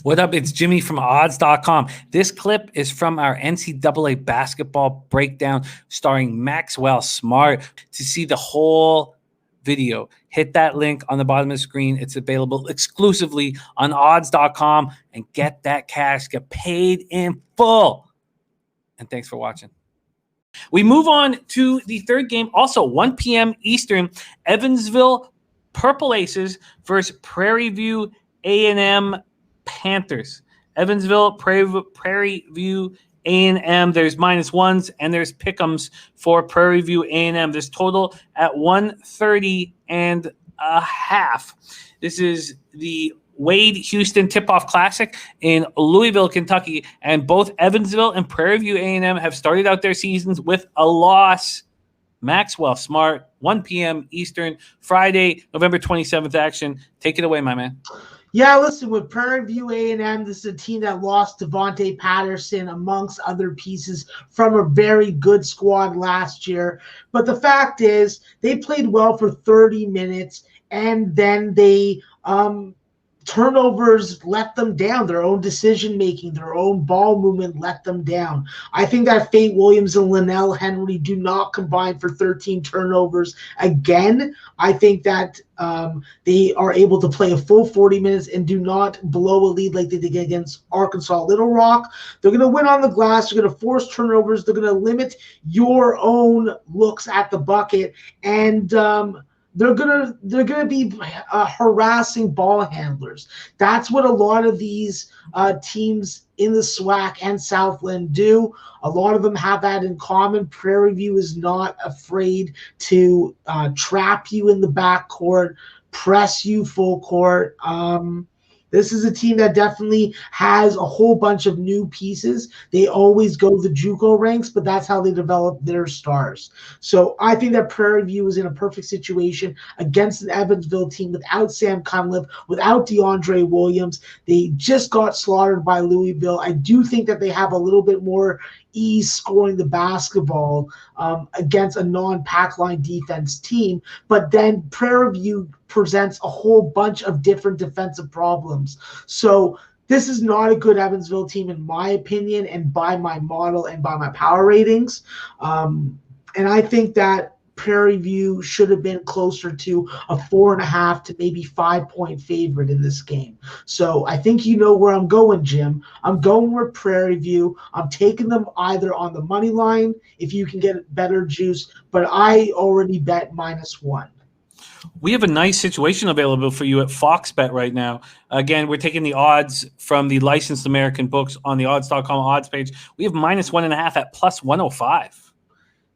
What up? It's Jimmy from odds.com. This clip is from our NCAA basketball breakdown starring Maxwell Smart. To see the whole video, hit that link on the bottom of the screen. It's available exclusively on odds.com, and get that cash, get paid in full. And thanks for watching. We move on to the third game, also 1 p.m. Eastern, Evansville Purple Aces versus Prairie View A&M Panthers. Evansville, Prairie View A&M. There's -1s and there's pick'ems for Prairie View A&M. This total at 130.5. This is the Wade Houston Tipoff Classic in Louisville, Kentucky, and both Evansville and Prairie View A&M have started out their seasons with a loss. Maxwell Smart, 1 p.m. Eastern, Friday, November 27th action. Take it away, my man. Yeah, listen, with Prairie View A&M, this is a team that lost Devontae Patterson, amongst other pieces, from a very good squad last year. But the fact is, they played well for 30 minutes, and then they turnovers let them down. Their own decision-making, their own ball movement let them down. I think that Fate Williams and Linnell Henry do not combine for 13 turnovers again. I think that they are able to play a full 40 minutes and do not blow a lead like they did against Arkansas Little Rock. They're going to win on the glass. They're going to force turnovers. They're going to limit your own looks at the bucket, and they're gonna be harassing ball handlers. That's what a lot of these teams in the SWAC and Southland do. A lot of them have that in common. Prairie View is not afraid to trap you in the backcourt, press you full court. This is a team that definitely has a whole bunch of new pieces. They always go the JUCO ranks, but that's how they develop their stars. So I think that Prairie View is in a perfect situation against an Evansville team without Sam Cunliffe, without DeAndre Williams. They just got slaughtered by Louisville. I do think that they have a little bit more ease scoring the basketball against a non-pack line defense team, but then Prairie View presents a whole bunch of different defensive problems. So this is not a good Evansville team, in my opinion, and by my model and by my power ratings. And I think that Prairie View should have been closer to a 4.5 to maybe 5-point favorite in this game. So I think you know where I'm going, Jim. I'm going with Prairie View. I'm taking them either on the money line if you can get better juice, but I already bet -1. We have a nice situation available for you at Fox Bet right now. Again, we're taking the odds from the licensed American books on the odds.com odds page. We have -1.5 at +105.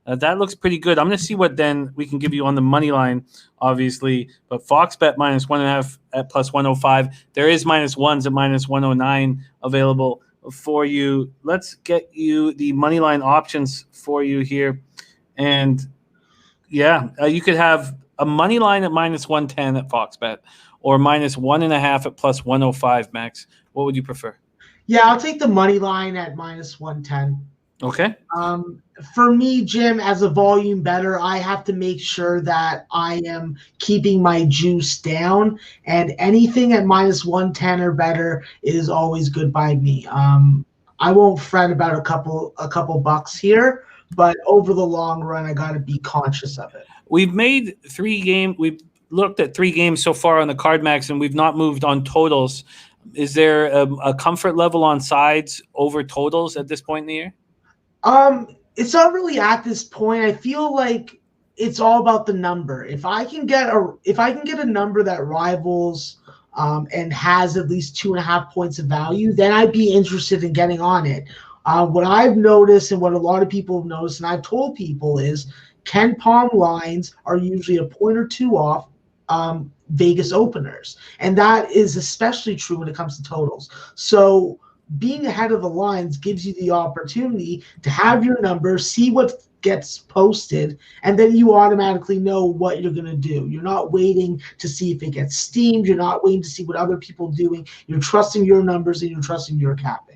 That looks pretty good. I'm going to see what then we can give you on the money line, obviously. But Fox Bet -1.5 at +105. There is -1s at -109 available for you. Let's get you the money line options for you here. And, yeah, you could have a money line at -110 at Fox Bet or -1.5 at +105, Max. What would you prefer? Yeah, I'll take the money line at -110. Okay. For me, Jim, as a volume bettor, I have to make sure that I am keeping my juice down, and anything at -110 or better is always good by me. I won't fret about a couple bucks here, but over the long run, I got to be conscious of it. We've looked at 3 games so far on the card, Max, and we've not moved on totals. Is there a comfort level on sides over totals at this point in the year? It's not really at this point. I feel like it's all about the number. If I can get a number that rivals and has at least 2.5 points of value, then I'd be interested in getting on it. What I've noticed and what a lot of people have noticed, and I've told people, is Ken Palm lines are usually a point or two off Vegas openers, and that is especially true when it comes to totals. So being ahead of the lines gives you the opportunity to have your number, see what gets posted, and then you automatically know what you're going to do. You're not waiting to see if it gets steamed. You're not waiting to see what other people are doing. You're trusting your numbers and you're trusting your cap.